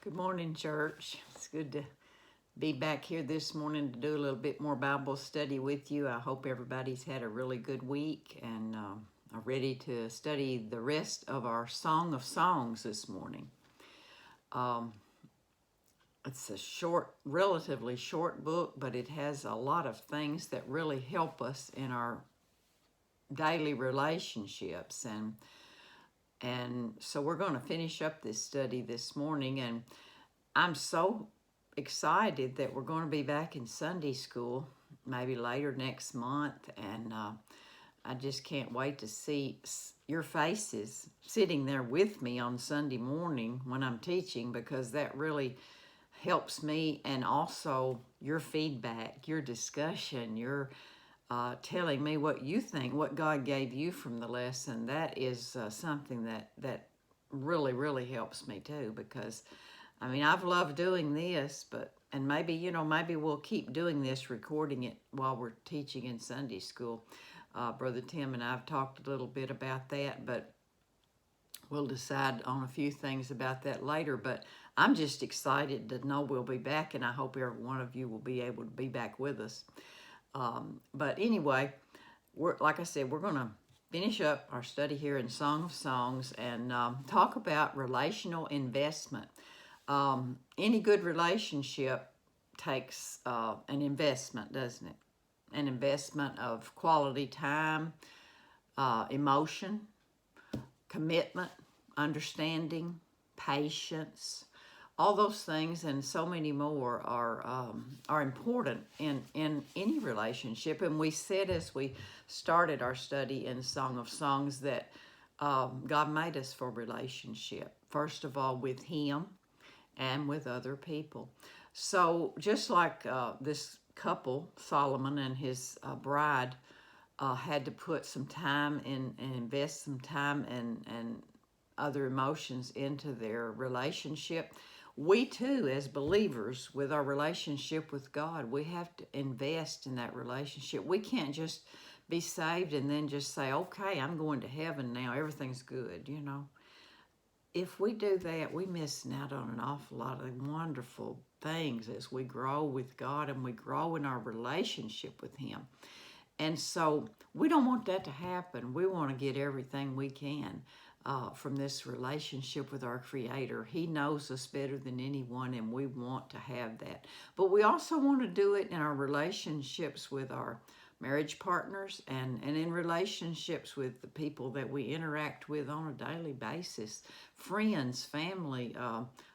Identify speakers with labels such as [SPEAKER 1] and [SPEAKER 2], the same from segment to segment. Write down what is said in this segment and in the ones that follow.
[SPEAKER 1] Good morning, church. It's good to be back here this morning to do a little bit more Bible study with you. I hope everybody's had a really good week and are ready to study the rest of our Song of Songs this morning. It's a relatively short book, but it has a lot of things that really help us in our daily relationships. And so we're going to finish up this study this morning, and I'm so excited that we're going to be back in Sunday school maybe later next month, and I just can't wait to see your faces sitting there with me on Sunday morning when I'm teaching, because that really helps me, and also your feedback, your discussion, your telling me what you think, what God gave you from the lesson. That is something that really helps me too, because I mean, I've loved doing this, and maybe, maybe we'll keep doing this, recording it while we're teaching in Sunday school. Brother Tim and I have talked a little bit about that, but we'll decide on a few things about that later. But I'm just excited to know we'll be back, and I hope every one of you will be able to be back with us. But anyway, like I said, we're going to finish up our study here in Song of Songs and talk about relational investment. Any good relationship takes an investment, doesn't it? An investment of quality time, emotion, commitment, understanding, patience. All those things and so many more are important in any relationship. And we said as we started our study in Song of Songs that God made us for relationship. First of all, with Him and with other people. So just like this couple, Solomon and his bride, had to put some time in and invest some time and other emotions into their relationship, we too, as believers, with our relationship with God, we have to invest in that relationship. We can't just be saved and then just say, okay, I'm going to heaven now, everything's good, If we do that, we're missing out on an awful lot of wonderful things as we grow with God and we grow in our relationship with Him. And so we don't want that to happen. We want to get everything we can from this relationship with our Creator. He knows us better than anyone, and we want to have that. But we also want to do it in our relationships with our marriage partners and in relationships with the people that we interact with on a daily basis, friends, family,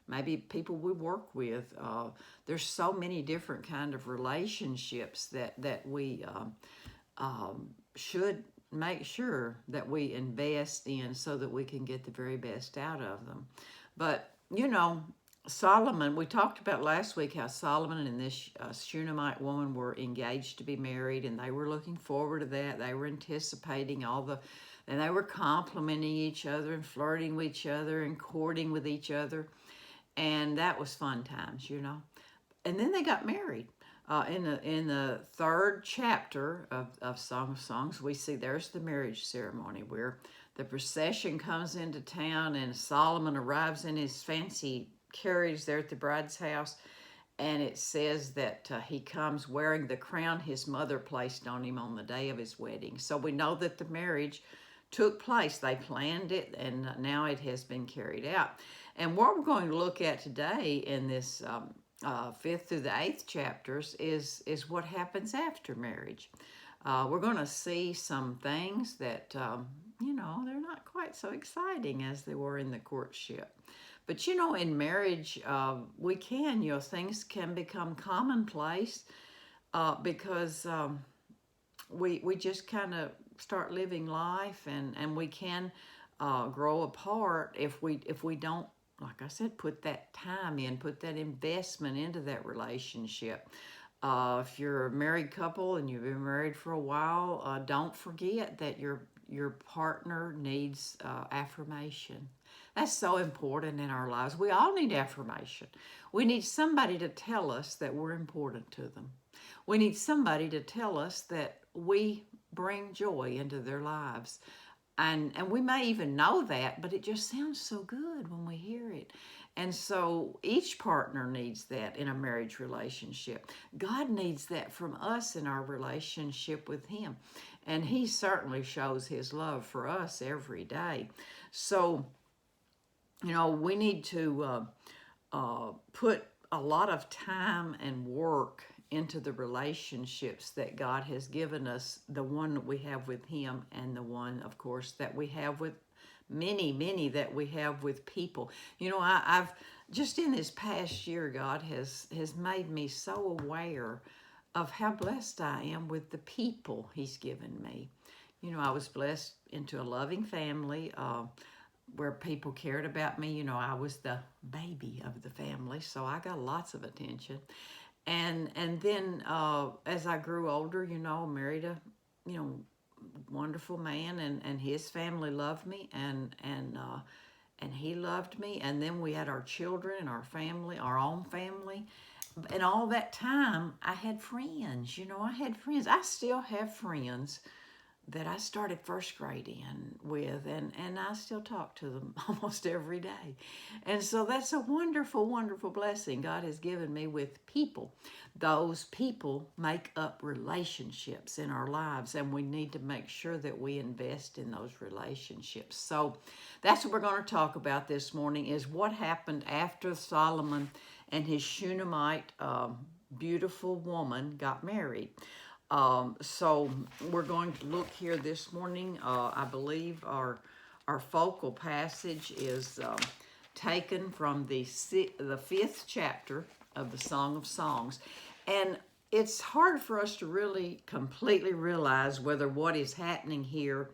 [SPEAKER 1] maybe people we work with. There's so many different kind of relationships that we should make sure that we invest in so that we can get the very best out of them. But, Solomon, we talked about last week how Solomon and this Shunammite woman were engaged to be married, and they were looking forward to that. They were anticipating and they were complimenting each other and flirting with each other and courting with each other. And that was fun times, And then they got married. In the third chapter of Song of Songs, we see there's the marriage ceremony where the procession comes into town and Solomon arrives in his fancy carriage there at the bride's house, and it says that he comes wearing the crown his mother placed on him on the day of his wedding. So we know that the marriage took place. They planned it, and now it has been carried out. And what we're going to look at today in this 5th through the 8th chapters is what happens after marriage. We're going to see some things that, they're not quite so exciting as they were in the courtship. But, in marriage, things can become commonplace because we just kind of start living life, and we can grow apart if we don't, like I said, put that time in, put that investment into that relationship. If you're a married couple and you've been married for a while, don't forget that your partner needs affirmation. That's so important in our lives. We all need affirmation. We need somebody to tell us that we're important to them. We need somebody to tell us that we bring joy into their lives. and we may even know that, but it just sounds so good when we hear it. And so each partner needs that in a marriage relationship. God needs that from us in our relationship with Him. And He certainly shows His love for us every day. So, we need to put a lot of time and work into the relationships that God has given us, the one that we have with Him, and the one, of course, that we have with many that we have with people. I've just in this past year, God has made me so aware of how blessed I am with the people He's given me. I was blessed into a loving family, where people cared about me. I was the baby of the family, so I got lots of attention. And then as I grew older, married a wonderful man, and his family loved me, and he loved me. And then we had our children and our family, our own family. And all that time, I had friends. I had friends. I still have friends that I started first grade with, and I still talk to them almost every day. And so that's a wonderful, wonderful blessing God has given me with people. Those people make up relationships in our lives, and we need to make sure that we invest in those relationships. So that's what we're going to talk about this morning, is what happened after Solomon and his Shunammite beautiful woman got married. So we're going to look here this morning. I believe our focal passage is taken from the 5th chapter of the Song of Songs. And it's hard for us to really completely realize whether what is happening here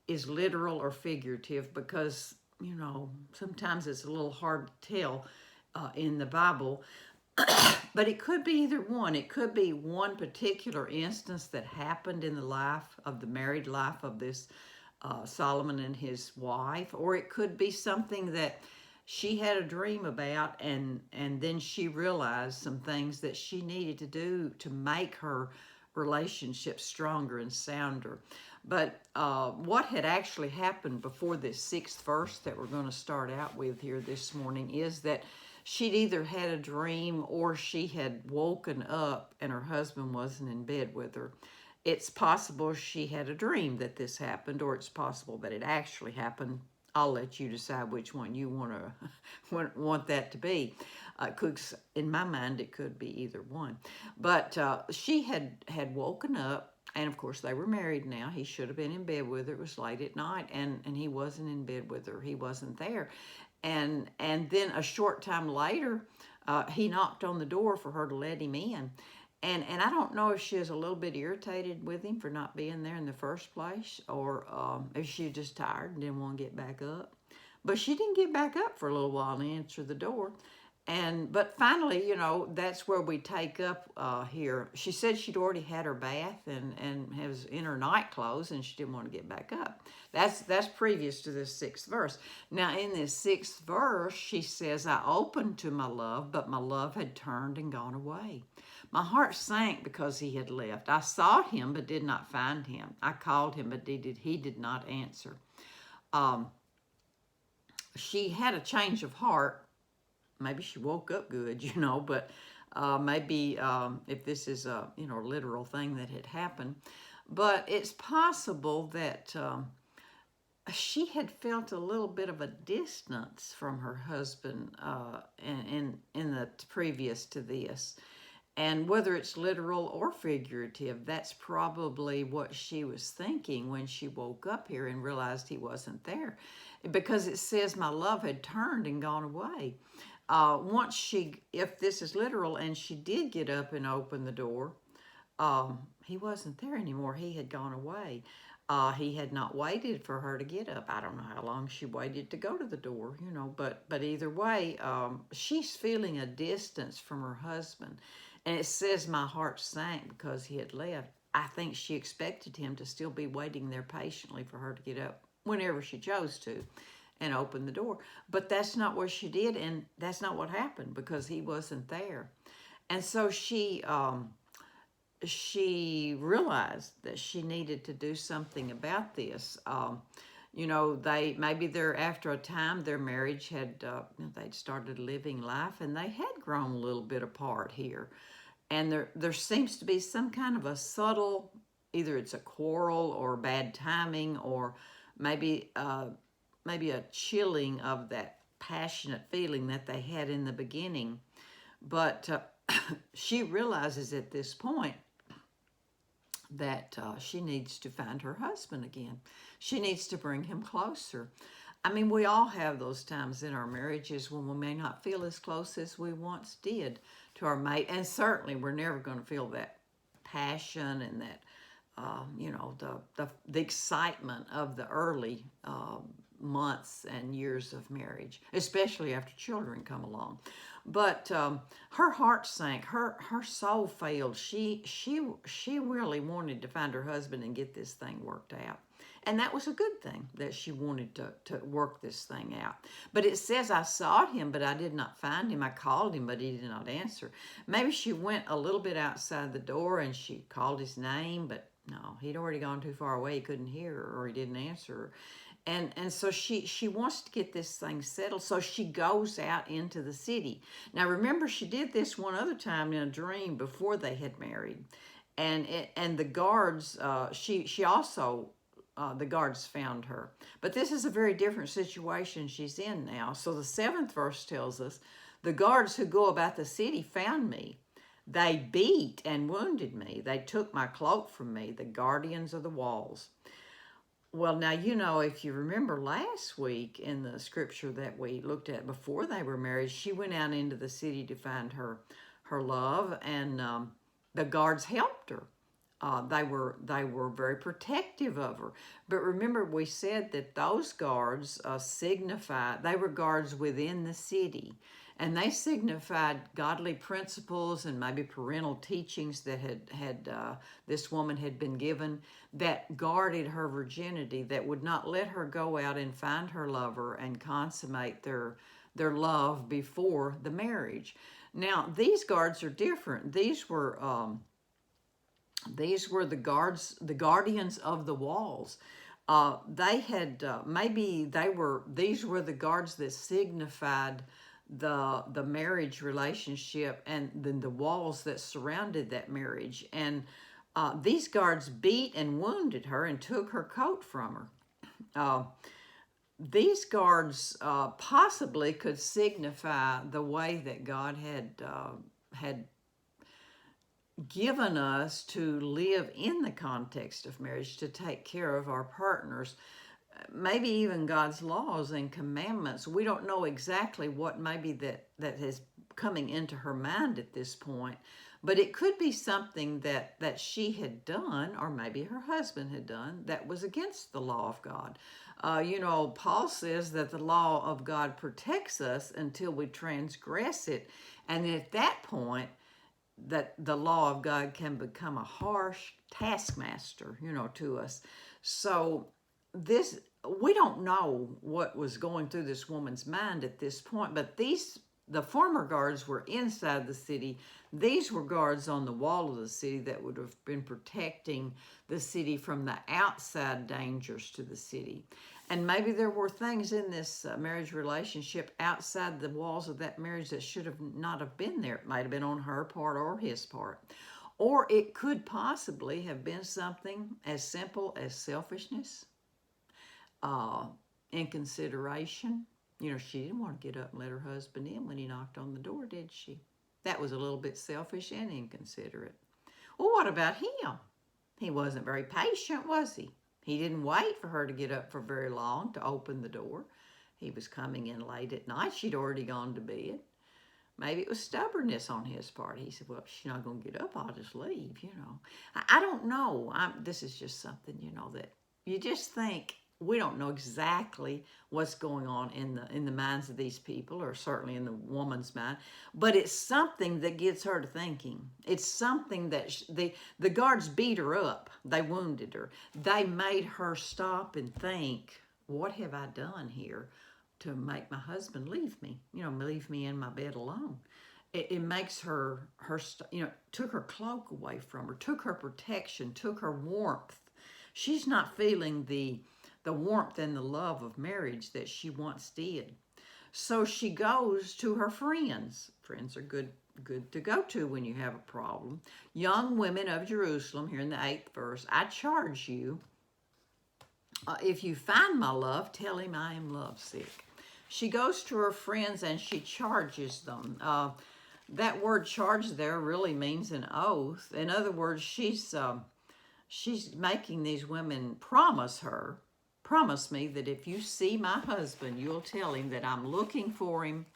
[SPEAKER 1] is literal or figurative, because, sometimes it's a little hard to tell in the Bible. But it could be either one. It could be one particular instance that happened in the married life of this Solomon and his wife, or it could be something that she had a dream about, and then she realized some things that she needed to do to make her relationship stronger and sounder. But what had actually happened before this 6th verse that we're going to start out with here this morning is that she'd either had a dream or she had woken up and her husband wasn't in bed with her. It's possible she had a dream that this happened, or it's possible that it actually happened. I'll let you decide which one you want that to be. In my mind, it could be either one. But she had woken up, and of course they were married now. He should have been in bed with her. It was late at night, and he wasn't in bed with her. He wasn't there. And then a short time later, he knocked on the door for her to let him in. And I don't know if she was a little bit irritated with him for not being there in the first place, or if she was just tired and didn't want to get back up. But she didn't get back up for a little while and answer the door. But finally, that's where we take up here. She said she'd already had her bath and was in her night clothes, and she didn't want to get back up. That's previous to this 6th verse. Now, in this 6th verse, she says, I opened to my love, but my love had turned and gone away. My heart sank because he had left. I sought him, but did not find him. I called him, but he did not answer. She had a change of heart. Maybe she woke up good, but maybe if this is a literal thing that had happened. But it's possible that she had felt a little bit of a distance from her husband in the previous to this. And whether it's literal or figurative, that's probably what she was thinking when she woke up here and realized he wasn't there. Because it says my love had turned and gone away. If this is literal, and she did get up and open the door, he wasn't there anymore. He had gone away. He had not waited for her to get up. I don't know how long she waited to go to the door, but either way, she's feeling a distance from her husband. And it says my heart sank because he had left. I think she expected him to still be waiting there patiently for her to get up whenever she chose to and open the door. But that's not what she did, and that's not what happened, because he wasn't there. And so she realized that she needed to do something about this. Maybe after a time their marriage had they'd started living life and they had grown a little bit apart here, and there seems to be some kind of a subtle, either it's a quarrel or bad timing, or maybe maybe a chilling of that passionate feeling that they had in the beginning. But she realizes at this point that she needs to find her husband again. She needs to bring him closer. I mean, we all have those times in our marriages when we may not feel as close as we once did to our mate. And certainly we're never going to feel that passion and that, the excitement of the early months and years of marriage, especially after children come along. But her heart sank. Her soul failed. She really wanted to find her husband and get this thing worked out. And that was a good thing, that she wanted to work this thing out. But it says, I sought him, but I did not find him. I called him, but he did not answer. Maybe she went a little bit outside the door and she called his name, but no, he'd already gone too far away. He couldn't hear her, or he didn't answer her. And so she wants to get this thing settled, so she goes out into the city. Now remember, she did this one other time in a dream before they had married, and the guards she also the guards found her. But this is a very different situation she's in now. So the 7th verse tells us, the guards who go about the city found me. They beat and wounded me. They took my cloak from me, the guardians of the walls. Well, now, if you remember last week in the scripture that we looked at before they were married, she went out into the city to find her love, and the guards helped her. They were very protective of her. But remember, we said that those guards they were guards within the city, and they signified godly principles and maybe parental teachings that had this woman had been given, that guarded her virginity, that would not let her go out and find her lover and consummate their love before the marriage. Now, these guards are different. These were the guards, the guardians of the walls. These were the guards that signified the marriage relationship, and then the walls that surrounded that marriage. And these guards beat and wounded her and took her coat from her. These guards possibly could signify the way that God had given us to live in the context of marriage, to take care of our partners, maybe even God's laws and commandments. We don't know exactly what maybe that is coming into her mind at this point, but it could be something that she had done, or maybe her husband had done, that was against the law of God. Paul says that the law of God protects us until we transgress it, and at that point, that the law of God can become a harsh taskmaster, to us. So we don't know what was going through this woman's mind at this point, but the former guards were inside the city. These were guards on the wall of the city that would have been protecting the city from the outside dangers to the city. And maybe there were things in this marriage relationship outside the walls of that marriage that should have not have been there. It might have been on her part or his part. Or it could possibly have been something as simple as selfishness, inconsideration. She didn't want to get up and let her husband in when he knocked on the door, did she? That was a little bit selfish and inconsiderate. Well, what about him? He wasn't very patient, was he? He didn't wait for her to get up for very long to open the door. He was coming in late at night. She'd already gone to bed. Maybe it was stubbornness on his part. He said, well, if she's not going to get up, I'll just leave, I don't know. This is just something, that you just think, we don't know exactly what's going on in the minds of these people, or certainly in the woman's mind, but it's something that gets her to thinking. It's something that the guards beat her up. They wounded her. They made her stop and think, what have I done here to make my husband leave me? Leave me in my bed alone. It makes her took her cloak away from her, took her protection, took her warmth. She's not feeling the the warmth and the love of marriage that she once did. So she goes to her friends. Friends are good to go to when you have a problem. Young women of Jerusalem, here in the 8th verse, I charge you, if you find my love, tell him I am lovesick. She goes to her friends and she charges them. That word charge there really means an oath. In other words, she's making these women promise me that if you see my husband, you'll tell him that I'm looking for him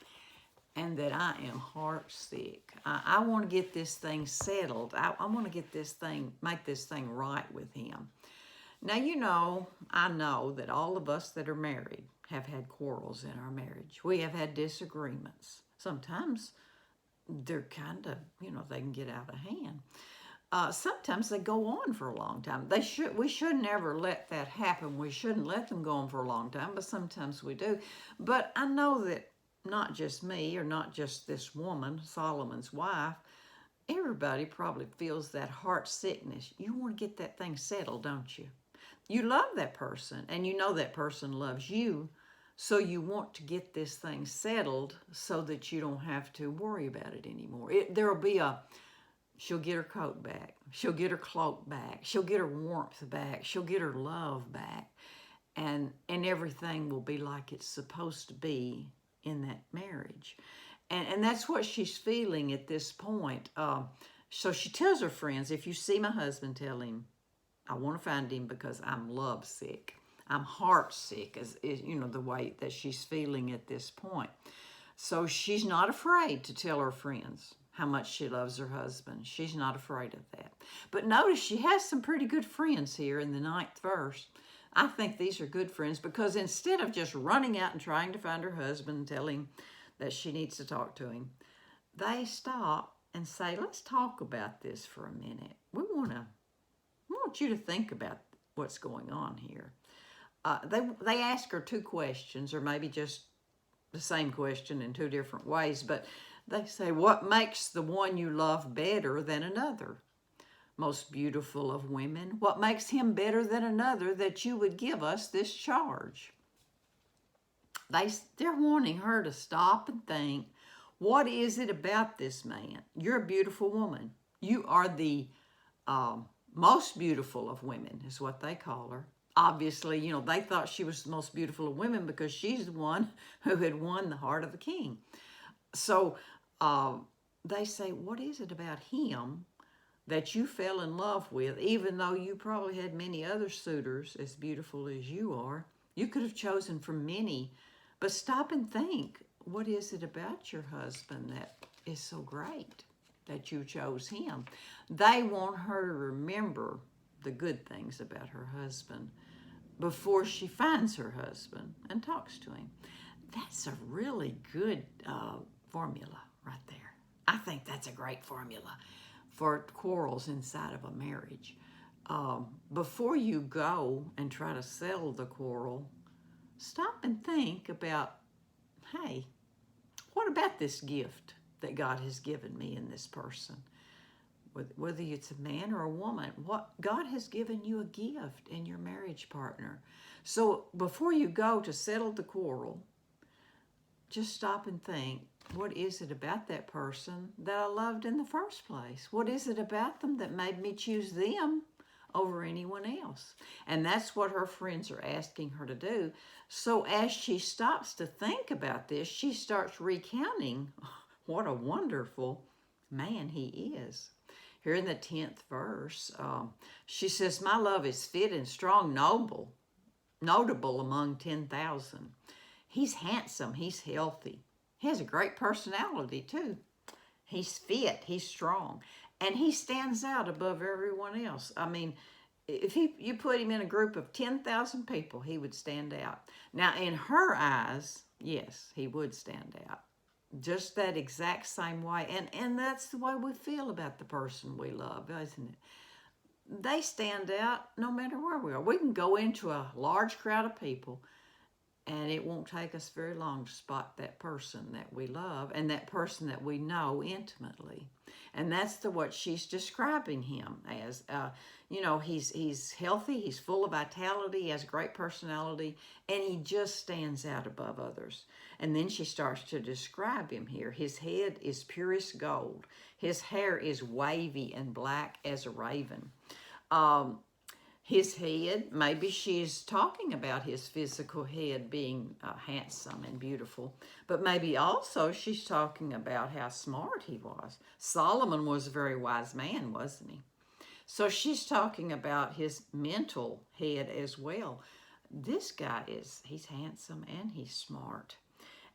[SPEAKER 1] and that I am heart sick. I want to get this thing settled. I want to make this thing right with him. Now, I know that all of us that are married have had quarrels in our marriage. We have had disagreements. Sometimes they're kind of, they can get out of hand. Sometimes they go on for a long time. We should never let that happen. We shouldn't let them go on for a long time, but sometimes we do. But I know that not just me or not just this woman, Solomon's wife, everybody probably feels that heart sickness. You want to get that thing settled, don't you? You love that person, and you know that person loves you, so you want to get this thing settled so that you don't have to worry about it anymore. There'll be she'll get her coat back. She'll get her cloak back. She'll get her warmth back. She'll get her love back. And everything will be like it's supposed to be in that marriage. And that's what she's feeling at this point. So she tells her friends, if you see my husband, tell him, I want to find him because I'm lovesick. I'm heart sick, is the way that she's feeling at this point. So she's not afraid to tell her friends how much she loves her husband. She's not afraid of that. But notice she has some pretty good friends here in the 9th verse. I think these are good friends because instead of just running out and trying to find her husband and tell him that she needs to talk to him, they stop and say, let's talk about this for a minute. We want you to think about what's going on here. They ask her 2 questions, or maybe just the same question in 2 different ways, but they say, what makes the one you love better than another? Most beautiful of women, what makes him better than another that you would give us this charge? They're wanting her to stop and think, what is it about this man? You're a beautiful woman. You are the most beautiful of women, is what they call her. Obviously, they thought she was the most beautiful of women because she's the one who had won the heart of the king. So they say, what is it about him that you fell in love with, even though you probably had many other suitors as beautiful as you are? You could have chosen from many, but stop and think, what is it about your husband that is so great that you chose him? They want her to remember the good things about her husband before she finds her husband and talks to him. That's a really good formula right there. I think that's a great formula for quarrels inside of a marriage. Before you go and try to settle the quarrel, stop and think about, hey, what about this gift that God has given me in this person? Whether it's a man or a woman, God has given you a gift in your marriage partner. So before you go to settle the quarrel, just stop and think, what is it about that person that I loved in the first place? What is it about them that made me choose them over anyone else? And that's what her friends are asking her to do. So as she stops to think about this, she starts recounting what a wonderful man he is. Here in the 10th verse, she says, my love is fit and strong, notable among 10,000. He's handsome, he's healthy. He has a great personality too. He's fit, he's strong, and he stands out above everyone else. I mean, if you put him in a group of 10,000 people, he would stand out. Now, in her eyes, yes, he would stand out. Just that exact same way. And that's the way we feel about the person we love, isn't it? They stand out no matter where we are. We can go into a large crowd of people, And it won't take us very long to spot that person that we love and that person that we know intimately. And that's what she's describing him as. He's healthy, he's full of vitality, he has a great personality, and he just stands out above others. And then she starts to describe him here. His head is purest gold. His hair is wavy and black as a raven. Um, his head, maybe she's talking about his physical head being handsome and beautiful, but maybe also she's talking about how smart he was. Solomon was a very wise man, wasn't he? So she's talking about his mental head as well. This guy he's handsome and he's smart.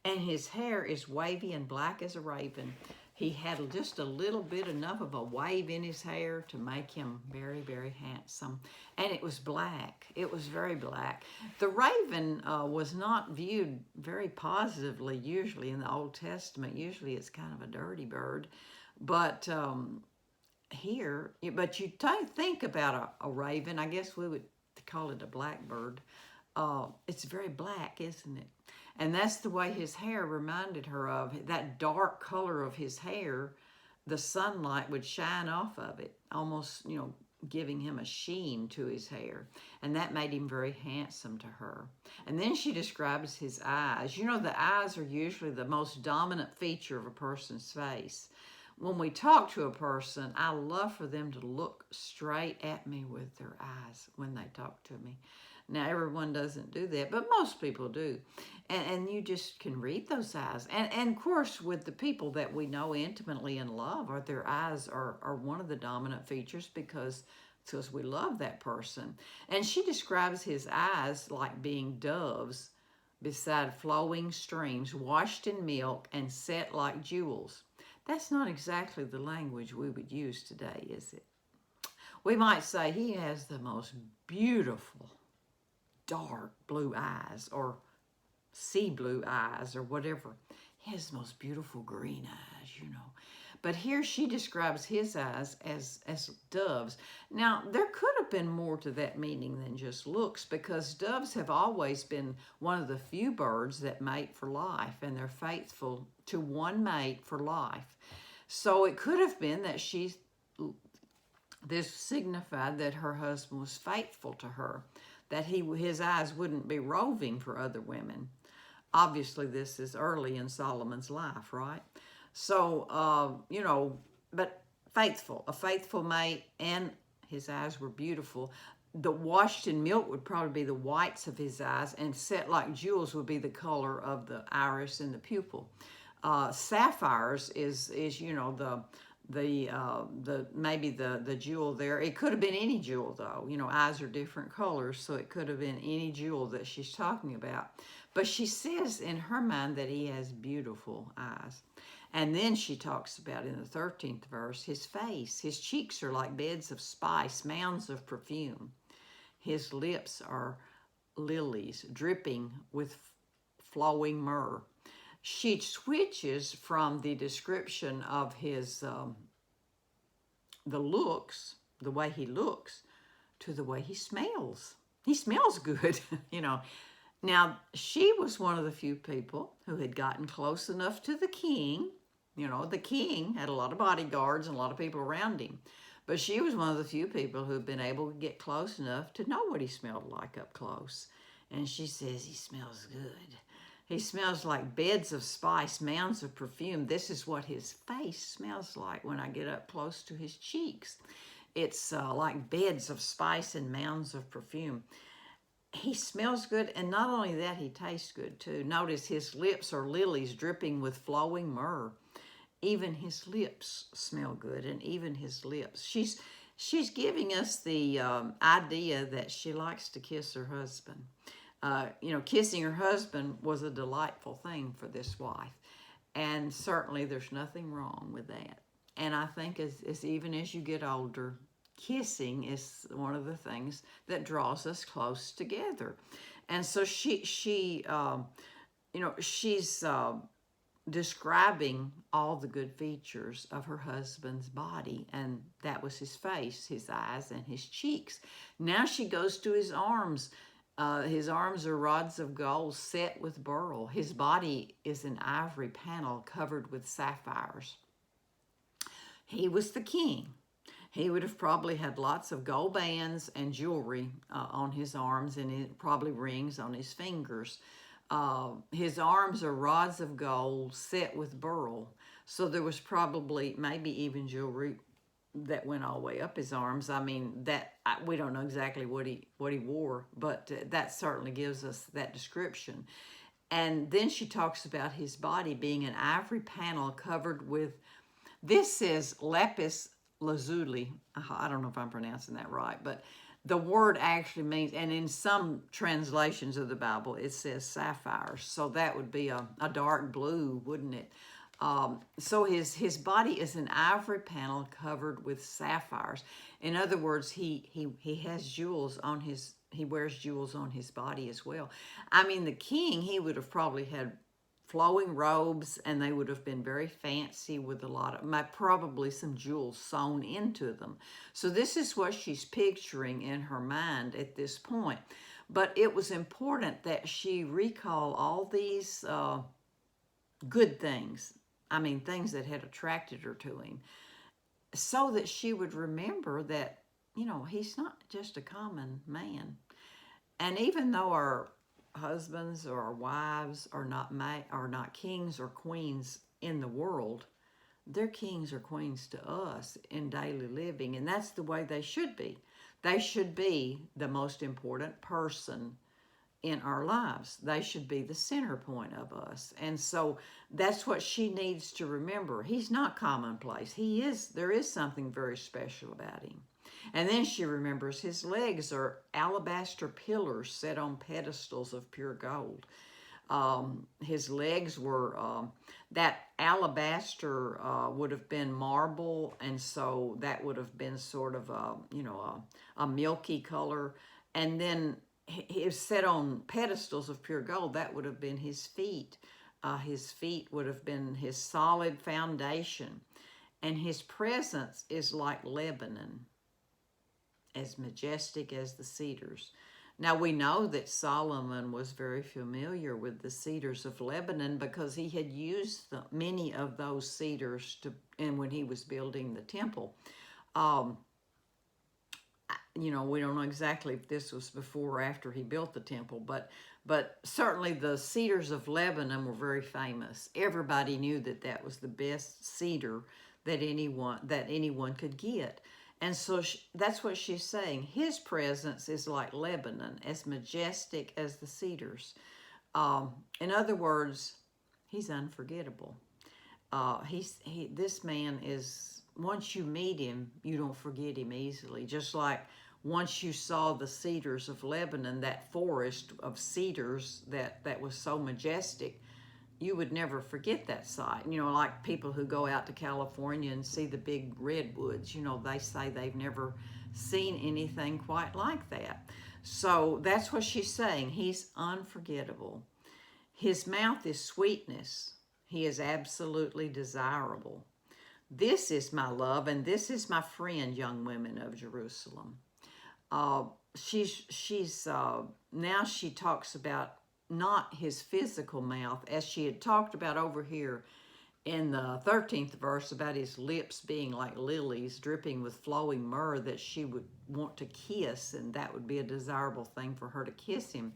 [SPEAKER 1] And his hair is wavy and black as a raven. He had just a little bit, enough of a wave in his hair to make him very, very handsome. And it was black. It was very black. The raven was not viewed very positively usually in the Old Testament. Usually it's kind of a dirty bird. But but you think about a raven, I guess we would call it a blackbird. It's very black, isn't it? And that's the way his hair reminded her of. That dark color of his hair, the sunlight would shine off of it, almost, giving him a sheen to his hair. And that made him very handsome to her. And then she describes his eyes. The eyes are usually the most dominant feature of a person's face. When we talk to a person, I love for them to look straight at me with their eyes when they talk to me. Now, everyone doesn't do that, but most people do. And you just can read those eyes. And of course, with the people that we know intimately and love, their eyes are one of the dominant features because we love that person. And she describes his eyes like being doves beside flowing streams, washed in milk and set like jewels. That's not exactly the language we would use today, is it? We might say he has the most beautiful dark blue eyes, or sea blue eyes, or whatever. He has the most beautiful green eyes, But here she describes his eyes as doves. Now, there could have been more to that meaning than just looks, because doves have always been one of the few birds that mate for life, and they're faithful to one mate for life. So it could have been that this signified that her husband was faithful to her, that his eyes wouldn't be roving for other women. Obviously, this is early in Solomon's life, right? So, but a faithful mate, and his eyes were beautiful. The washed in milk would probably be the whites of his eyes, and set like jewels would be the color of the iris and the pupil. Sapphires is maybe the jewel there. It could have been any jewel, though. Eyes are different colors, so it could have been any jewel that she's talking about. But she says in her mind that he has beautiful eyes. And then she talks about in the 13th verse, his face, his cheeks are like beds of spice, mounds of perfume. His lips are lilies dripping with flowing myrrh. She switches from the description of his, the way he looks, to the way he smells. He smells good, Now, she was one of the few people who had gotten close enough to the king. The king had a lot of bodyguards and a lot of people around him. But she was one of the few people who had been able to get close enough to know what he smelled like up close. And she says he smells good. He smells like beds of spice, mounds of perfume. This is what his face smells like when I get up close to his cheeks. It's like beds of spice and mounds of perfume. He smells good, and not only that, he tastes good too. Notice his lips are lilies dripping with flowing myrrh. Even his lips smell good, and even his lips. She's giving us the idea that she likes to kiss her husband. Kissing her husband was a delightful thing for this wife. And certainly there's nothing wrong with that. And I think as even as you get older, kissing is one of the things that draws us close together. And so she's describing all the good features of her husband's body, and that was his face, his eyes, and his cheeks. Now she goes to his arms. His arms are rods of gold set with beryl. His body is an ivory panel covered with sapphires. He was the king. He would have probably had lots of gold bands and jewelry on his arms, and probably rings on his fingers. His arms are rods of gold set with beryl. So there was probably maybe even jewelry that went all the way up his arms. I mean, we don't know exactly what he wore, but that certainly gives us that description. And then she talks about his body being an ivory panel covered with, this says lapis lazuli. I don't know if I'm pronouncing that right, but the word actually means, and in some translations of the Bible, it says sapphires. So that would be a dark blue, wouldn't it? So his body is an ivory panel covered with sapphires. In other words, he has jewels on his, he wears jewels on his body as well. I mean, the king, he would have probably had flowing robes, and they would have been very fancy with a lot of, probably some jewels sewn into them. So this is what she's picturing in her mind at this point. But it was important that she recall all these good things. I mean, things that had attracted her to him, so that she would remember that, you know, he's not just a common man. And even though our husbands or our wives are not kings or queens in the world, they're kings or queens to us in daily living, and that's the way they should be. They should be the most important person in our lives. They should be the center point of us. And so that's what she needs to remember. He's not commonplace. There is something very special about him. And then she remembers his legs are alabaster pillars set on pedestals of pure gold. His legs were, that alabaster would have been marble, and so that would have been sort of a milky color. And then he was set on pedestals of pure gold. That would have been his feet. His feet would have been his solid foundation. And his presence is like Lebanon, as majestic as the cedars. Now we know that Solomon was very familiar with the cedars of Lebanon because he had used many of those cedars and when he was building the temple. You know, we don't know exactly if this was before or after he built the temple, but certainly the cedars of Lebanon were very famous. Everybody knew that that was the best cedar that anyone could get. And so that's what she's saying. His presence is like Lebanon, as majestic as the cedars. In other words, he's unforgettable. This man is, once you meet him, you don't forget him easily. Just like once you saw the cedars of Lebanon, that forest of cedars that was so majestic, you would never forget that sight. You know, like people who go out to California and see the big redwoods, you know, they say they've never seen anything quite like that. So that's what she's saying. He's unforgettable. His mouth is sweetness. He is absolutely desirable. This is my love, and this is my friend, young women of Jerusalem. Now she talks about not his physical mouth, as she had talked about over here in the 13th verse about his lips being like lilies dripping with flowing myrrh that she would want to kiss, and that would be a desirable thing for her to kiss him.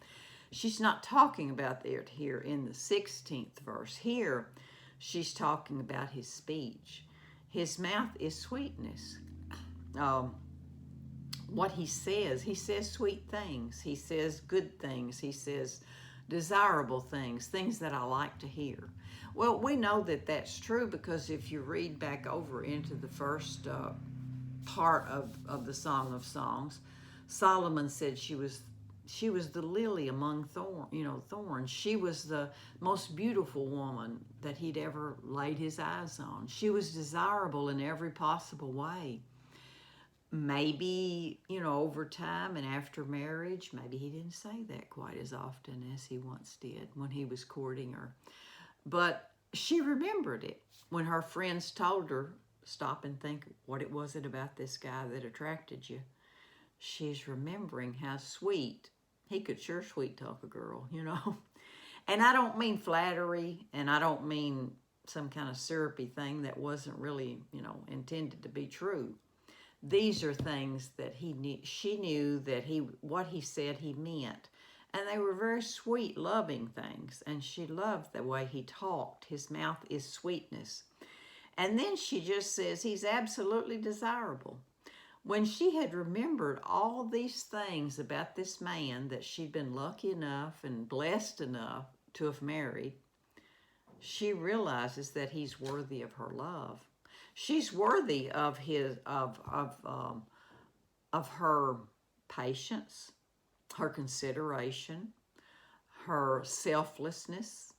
[SPEAKER 1] She's not talking about it here in the 16th verse. Here, she's talking about his speech. His mouth is sweetness. What he says sweet things. He says good things. He says desirable things, things that I like to hear. Well, we know that that's true because if you read back over into the first part of the Song of Songs, Solomon said she was the lily among thorns. She was the most beautiful woman that he'd ever laid his eyes on. She was desirable in every possible way. Maybe, over time and after marriage, maybe he didn't say that quite as often as he once did when he was courting her. But she remembered it when her friends told her, stop and think, what was it about this guy that attracted you? She's remembering how sweet he could sure sweet talk a girl, you know. And I don't mean flattery, and I don't mean some kind of syrupy thing that wasn't really, you know, intended to be true. These are things that she knew that what he said he meant. And they were very sweet, loving things. And she loved the way he talked. His mouth is sweetness. And then she just says he's absolutely desirable. When she had remembered all these things about this man that she'd been lucky enough and blessed enough to have married, she realizes that he's worthy of her love. She's worthy of her patience, her consideration, her selflessness.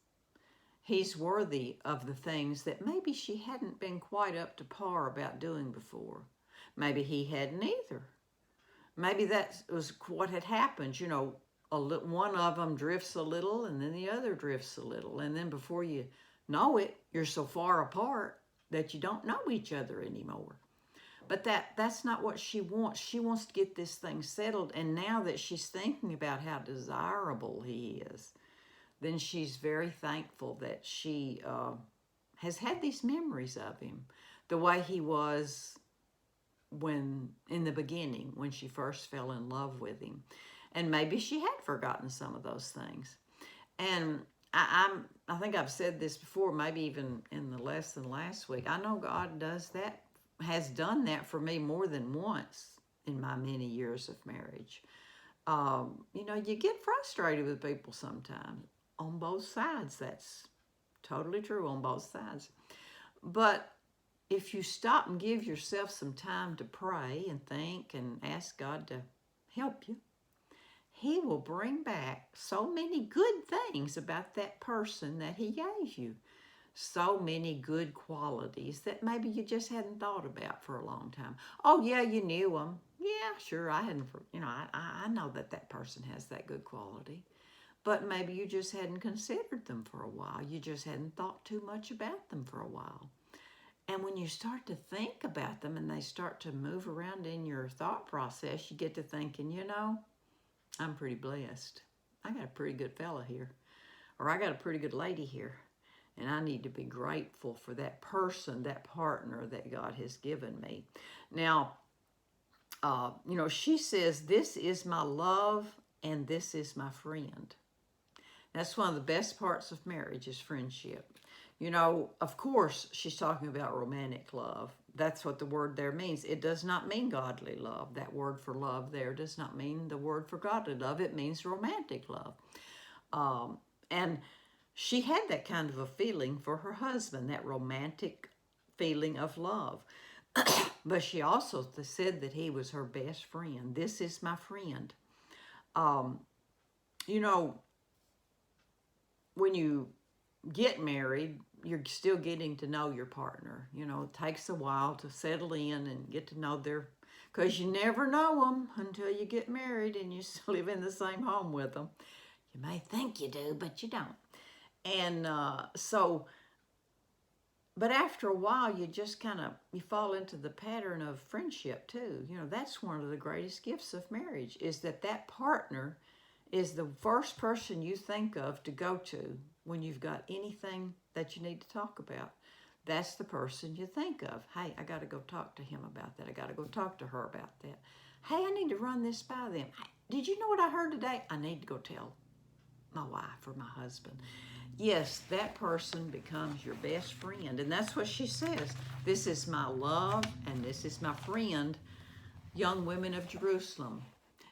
[SPEAKER 1] He's worthy of the things that maybe she hadn't been quite up to par about doing before. Maybe he hadn't either. Maybe that was what had happened. You know, one of them drifts a little and then the other drifts a little. And then before you know it, you're so far apart that you don't know each other anymore. But that's not what she wants. She wants to get this thing settled. And now that she's thinking about how desirable he is, then she's very thankful that she has had these memories of him, the way he was when in the beginning, when she first fell in love with him. And maybe she had forgotten some of those things. And I think I've said this before, maybe even in the lesson last week. I know God does that, has done that for me more than once in my many years of marriage. You know, you get frustrated with people sometimes on both sides. That's totally true on both sides. But if you stop and give yourself some time to pray and think and ask God to help you, He will bring back so many good things about that person that He gave you. So many good qualities that maybe you just hadn't thought about for a long time. Oh, yeah, you knew them. Yeah, sure, I hadn't, you know, I know that person has that good quality. But maybe you just hadn't considered them for a while. You just hadn't thought too much about them for a while. And when you start to think about them and they start to move around in your thought process, you get to thinking, you know, I'm pretty blessed. I got a pretty good fella here. Or I got a pretty good lady here. And I need to be grateful for that person, that partner that God has given me. Now, you know, she says, this is my love and this is my friend. That's one of the best parts of marriage is friendship. You know, of course, she's talking about romantic love. That's what the word there means. It does not mean godly love. That word for love there does not mean the word for godly love. It means romantic love. And she had that kind of a feeling for her husband, that romantic feeling of love. But she also said that he was her best friend. This is my friend. You know, when you get married, you're still getting to know your partner. You know, it takes a while to settle in and get to know because you never know them until you get married and you live in the same home with them. You may think you do, but you don't. And but after a while, you just you fall into the pattern of friendship too. You know, that's one of the greatest gifts of marriage is that partner is the first person you think of to go to when you've got anything that you need to talk about. That's the person you think of. Hey, I got to go talk to him about that. I got to go talk to her about that. Hey, I need to run this by them. Hey, did you know what I heard today? I need to go tell my wife or my husband. Yes, that person becomes your best friend. And that's what she says. This is my love and this is my friend, young women of Jerusalem.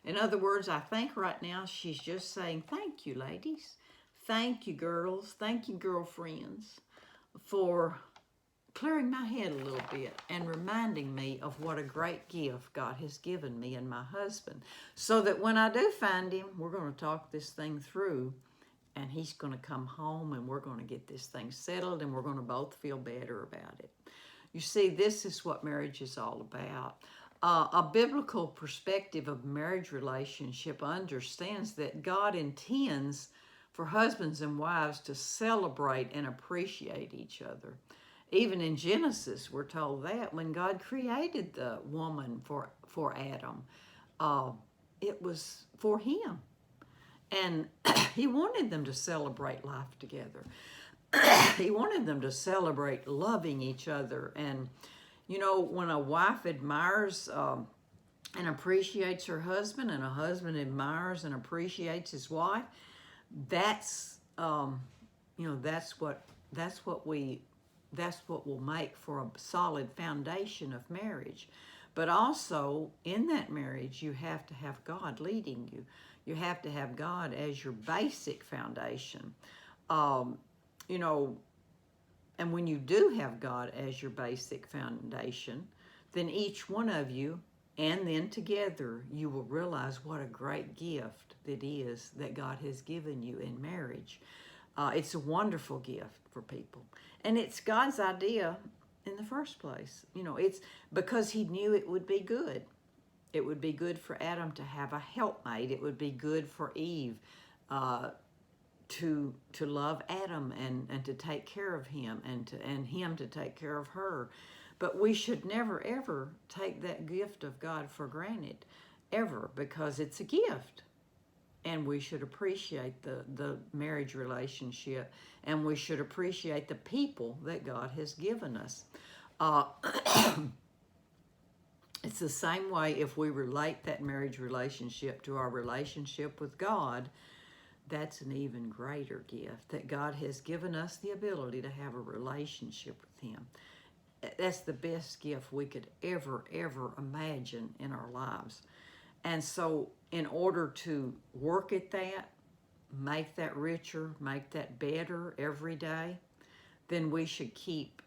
[SPEAKER 1] In other words, I think right now she's just saying, thank you, ladies. Thank you, girls. Thank you, girlfriends, for clearing my head a little bit and reminding me of what a great gift God has given me and my husband. So that when I do find him, we're going to talk this thing through and he's going to come home and we're going to get this thing settled and we're going to both feel better about it. You see, this is what marriage is all about. A biblical perspective of marriage relationship understands that God intends for husbands and wives to celebrate and appreciate each other. Even in Genesis, we're told that when God created the woman for Adam, it was for him. And he wanted them to celebrate life together. He wanted them to celebrate loving each other. And, you know, when a wife admires and appreciates her husband, and a husband admires and appreciates his wife, that's, you know, that's what will make for a solid foundation of marriage. But also in that marriage, you have to have God leading you. You have to have God as your basic foundation. You know, and when you do have God as your basic foundation, then each one of you, and then together, you will realize what a great gift it is that God has given you in marriage. It's a wonderful gift for people. And it's God's idea in the first place. You know, it's because he knew it would be good. It would be good for Adam to have a helpmate. It would be good for Eve to love Adam and to take care of him, and him to take care of her. But we should never ever take that gift of God for granted, ever, because it's a gift. And we should appreciate the marriage relationship, and we should appreciate the people that God has given us. It's the same way if we relate that marriage relationship to our relationship with God. That's an even greater gift, that God has given us the ability to have a relationship with him. That's the best gift we could ever imagine in our lives. And so in order to work at that, make that richer, make that better every day, then we should keep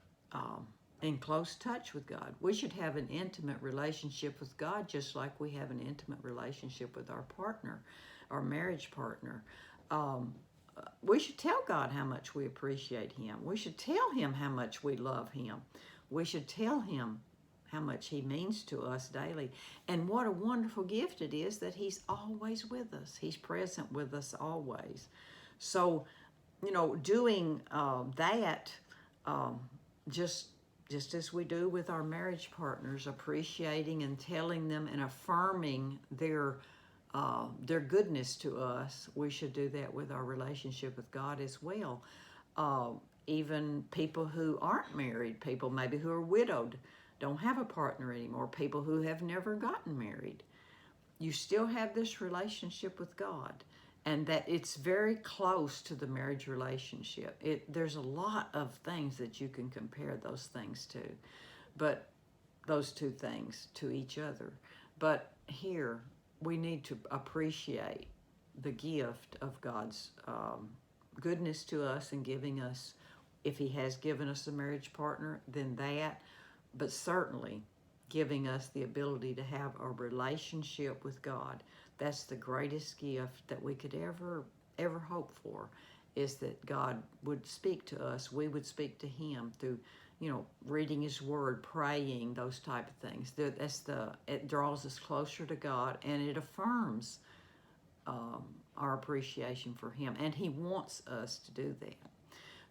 [SPEAKER 1] in close touch with God. We should have an intimate relationship with God, just like we have an intimate relationship with our partner, our marriage partner. We should tell God how much we appreciate him. We should tell him how much we love him. We should tell him how much he means to us daily. And what a wonderful gift it is that he's always with us. He's present with us always. So, you know, doing that, just as we do with our marriage partners, appreciating and telling them and affirming their goodness to us, we should do that with our relationship with God as well. Even people who aren't married, people maybe who are widowed, don't have a partner anymore, people who have never gotten married, you still have this relationship with God, and that it's very close to the marriage relationship. There's a lot of things that you can compare those things to, but those two things to each other. But here, we need to appreciate the gift of God's goodness to us and giving us, if he has given us a marriage partner, then that, but certainly giving us the ability to have a relationship with God. That's the greatest gift that we could ever hope for, is that God would speak to us. We would speak to him through, you know, reading his word, praying, those type of things. It draws us closer to God, and it affirms our appreciation for him, and he wants us to do that.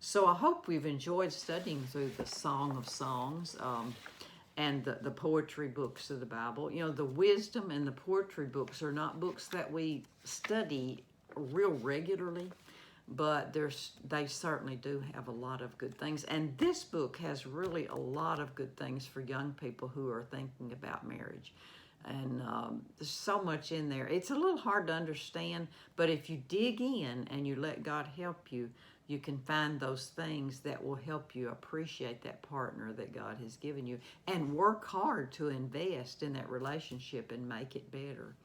[SPEAKER 1] So I hope we've enjoyed studying through the Song of Songs and the poetry books of the Bible. You know, the wisdom and the poetry books are not books that we study real regularly, but they certainly do have a lot of good things. And this book has really a lot of good things for young people who are thinking about marriage. And there's so much in there. It's a little hard to understand, but if you dig in and you let God help you, you can find those things that will help you appreciate that partner that God has given you, and work hard to invest in that relationship and make it better.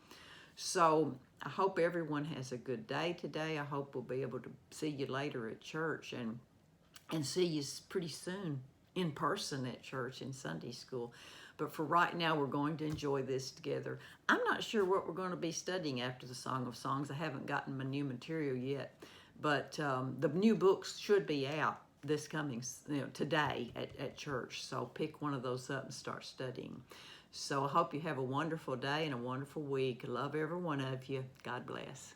[SPEAKER 1] So I hope everyone has a good day today. I hope we'll be able to see you later at church, and see you pretty soon in person at church in Sunday school. But for right now, we're going to enjoy this together. I'm not sure what we're going to be studying after the Song of Songs. I haven't gotten my new material yet, but the new books should be out this coming, today at church. So pick one of those up and start studying. So I hope you have a wonderful day and a wonderful week. I love every one of you. God bless.